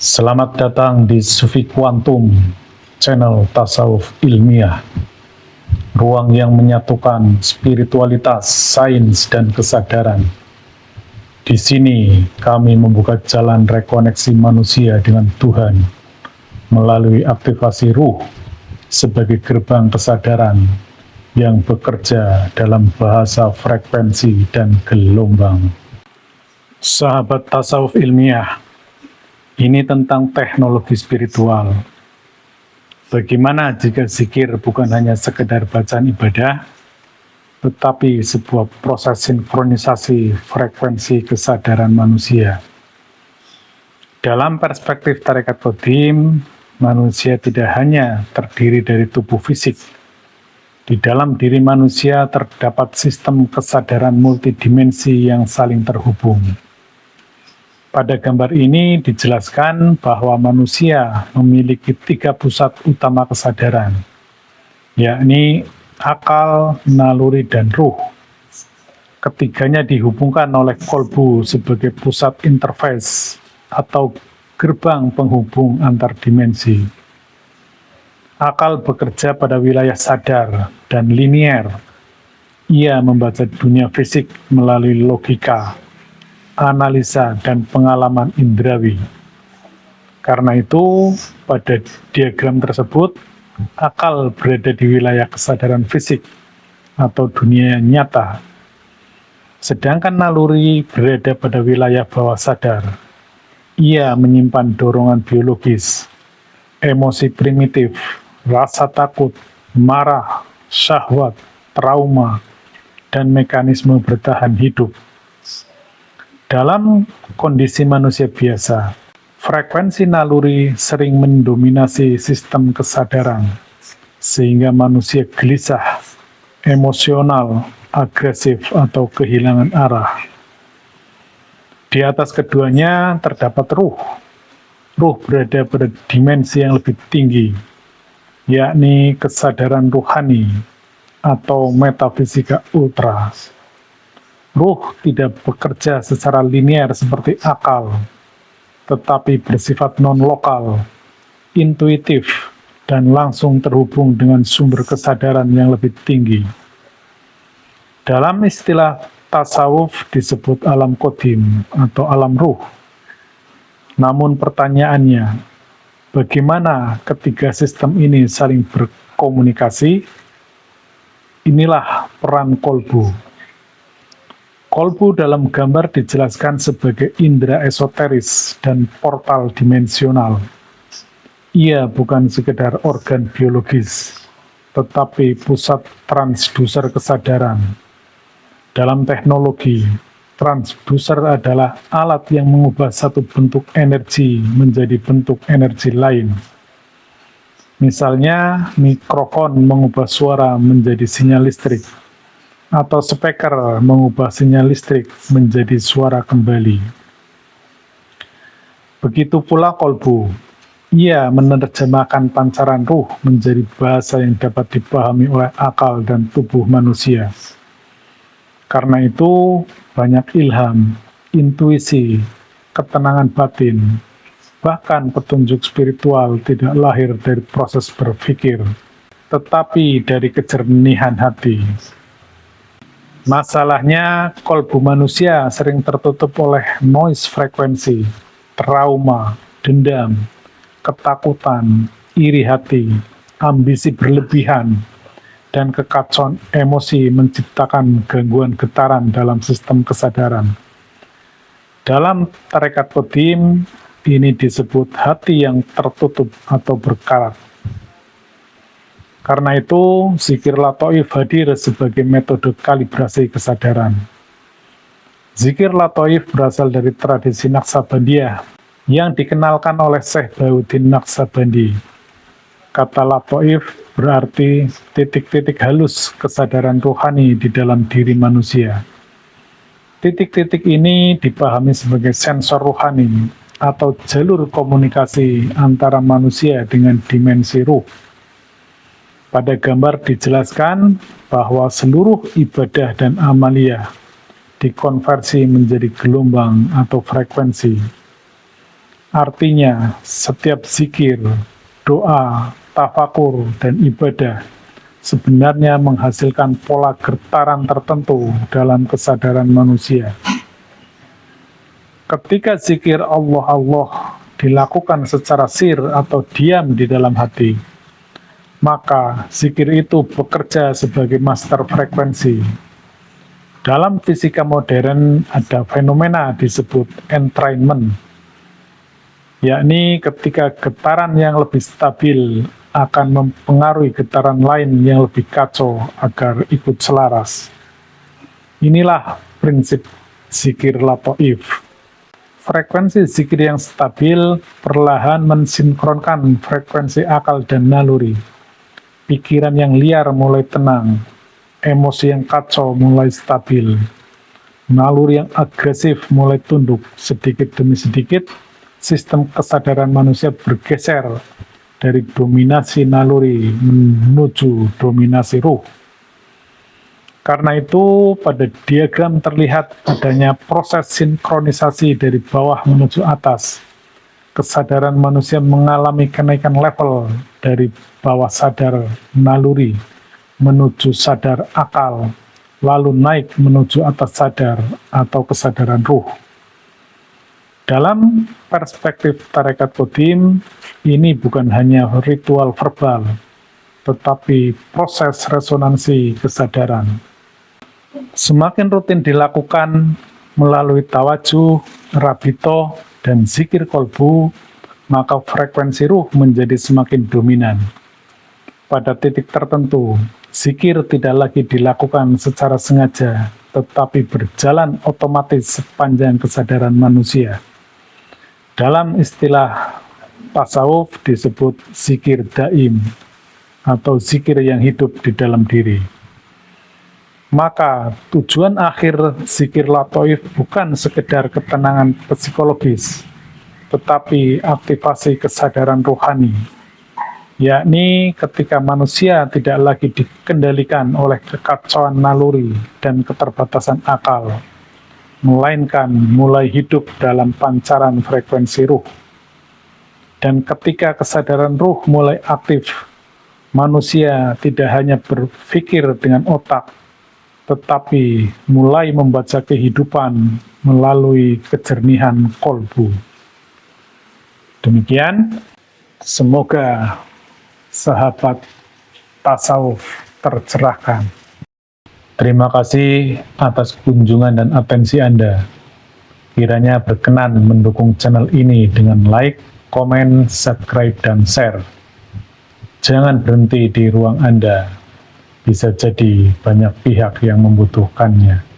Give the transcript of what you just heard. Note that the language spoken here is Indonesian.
Selamat datang di Sufi Quantum, channel tasawuf ilmiah, ruang yang menyatukan spiritualitas, sains, dan kesadaran. Di sini kami membuka jalan rekoneksi manusia dengan Tuhan melalui aktivasi ruh sebagai gerbang kesadaran yang bekerja dalam bahasa frekuensi dan gelombang. Sahabat tasawuf ilmiah, ini tentang teknologi spiritual. Bagaimana jika zikir bukan hanya sekedar bacaan ibadah, tetapi sebuah proses sinkronisasi frekuensi kesadaran manusia? Dalam perspektif tarekat Qadim, manusia tidak hanya terdiri dari tubuh fisik. Di dalam diri manusia terdapat sistem kesadaran multidimensi yang saling terhubung. Pada gambar ini dijelaskan bahwa manusia memiliki 3 pusat utama kesadaran, yakni akal, naluri, dan ruh. Ketiganya dihubungkan oleh kolbu sebagai pusat interface atau gerbang penghubung antar dimensi. Akal bekerja pada wilayah sadar dan linier. Ia membaca dunia fisik melalui logika, analisa, dan pengalaman indrawi. Karena itu, pada diagram tersebut, akal berada di wilayah kesadaran fisik atau dunia nyata, sedangkan naluri berada pada wilayah bawah sadar. Ia menyimpan dorongan biologis, emosi primitif, rasa takut, marah, syahwat, trauma, dan mekanisme bertahan hidup. Dalam kondisi manusia biasa, frekuensi naluri sering mendominasi sistem kesadaran, sehingga manusia gelisah, emosional, agresif, atau kehilangan arah. Di atas keduanya terdapat ruh. Ruh berada pada dimensi yang lebih tinggi, yakni kesadaran ruhani atau metafisika ultra. Ruh tidak bekerja secara linear seperti akal, tetapi bersifat non-lokal, intuitif, dan langsung terhubung dengan sumber kesadaran yang lebih tinggi. Dalam istilah tasawuf disebut alam qadim atau alam ruh. Namun pertanyaannya, bagaimana ketiga sistem ini saling berkomunikasi? Inilah peran kolbu. Kolbu dalam gambar dijelaskan sebagai indera esoteris dan portal dimensional. Ia bukan sekedar organ biologis, tetapi pusat transduser kesadaran. Dalam teknologi, transduser adalah alat yang mengubah satu bentuk energi menjadi bentuk energi lain. Misalnya, mikrofon mengubah suara menjadi sinyal listrik, atau speaker mengubah sinyal listrik menjadi suara kembali. Begitu pula kolbu. Ia menerjemahkan pancaran ruh menjadi bahasa yang dapat dipahami oleh akal dan tubuh manusia. Karena itu, banyak ilham, intuisi, ketenangan batin, bahkan petunjuk spiritual tidak lahir dari proses berpikir, tetapi dari kejernihan hati. Masalahnya, kolbu manusia sering tertutup oleh noise frekuensi, trauma, dendam, ketakutan, iri hati, ambisi berlebihan, dan kekacauan emosi menciptakan gangguan getaran dalam sistem kesadaran. Dalam tarekat Qadim, ini disebut hati yang tertutup atau berkarat. Karena itu, zikir latoif hadir sebagai metode kalibrasi kesadaran. Zikir latoif berasal dari tradisi Naqsabandiyah yang dikenalkan oleh Syekh Bahauddin Naqsabandi. Kata latoif berarti titik-titik halus kesadaran rohani di dalam diri manusia. Titik-titik ini dipahami sebagai sensor rohani atau jalur komunikasi antara manusia dengan dimensi ruh. Pada gambar dijelaskan bahwa seluruh ibadah dan amaliyah dikonversi menjadi gelombang atau frekuensi. Artinya, setiap zikir, doa, tafakur, dan ibadah sebenarnya menghasilkan pola getaran tertentu dalam kesadaran manusia. Ketika zikir Allah dilakukan secara sir atau diam di dalam hati, maka zikir itu bekerja sebagai master frekuensi. Dalam fisika modern ada fenomena disebut entrainment, yakni ketika getaran yang lebih stabil akan mempengaruhi getaran lain yang lebih kacau agar ikut selaras. Inilah prinsip zikir latoif. Frekuensi zikir yang stabil perlahan mensinkronkan frekuensi akal dan naluri. Pikiran yang liar mulai tenang, emosi yang kacau mulai stabil, naluri yang agresif mulai tunduk. Sedikit demi sedikit, sistem kesadaran manusia bergeser dari dominasi naluri menuju dominasi ruh. Karena itu, pada diagram terlihat adanya proses sinkronisasi dari bawah menuju atas. Kesadaran manusia mengalami kenaikan level dari bawah sadar naluri menuju sadar akal, lalu naik menuju atas sadar atau kesadaran ruh. Dalam perspektif tarekat Qadim, ini bukan hanya ritual verbal, tetapi proses resonansi kesadaran. Semakin rutin dilakukan melalui tawajuh, rabito, dan zikir kolbu, maka frekuensi ruh menjadi semakin dominan. Pada titik tertentu, zikir tidak lagi dilakukan secara sengaja, tetapi berjalan otomatis sepanjang kesadaran manusia. Dalam istilah tasawuf disebut zikir daim, atau zikir yang hidup di dalam diri. Maka tujuan akhir zikir latoif bukan sekedar ketenangan psikologis, tetapi aktivasi kesadaran rohani, yakni ketika manusia tidak lagi dikendalikan oleh kekacauan naluri dan keterbatasan akal, melainkan mulai hidup dalam pancaran frekuensi ruh. Dan ketika kesadaran ruh mulai aktif, manusia tidak hanya berpikir dengan otak, tetapi mulai membaca kehidupan melalui kejernihan kolbu. Demikian, semoga sahabat tasawuf tercerahkan. Terima kasih atas kunjungan dan atensi Anda. Kiranya berkenan mendukung channel ini dengan like, komen, subscribe, dan share. Jangan berhenti di ruang Anda. Bisa jadi banyak pihak yang membutuhkannya.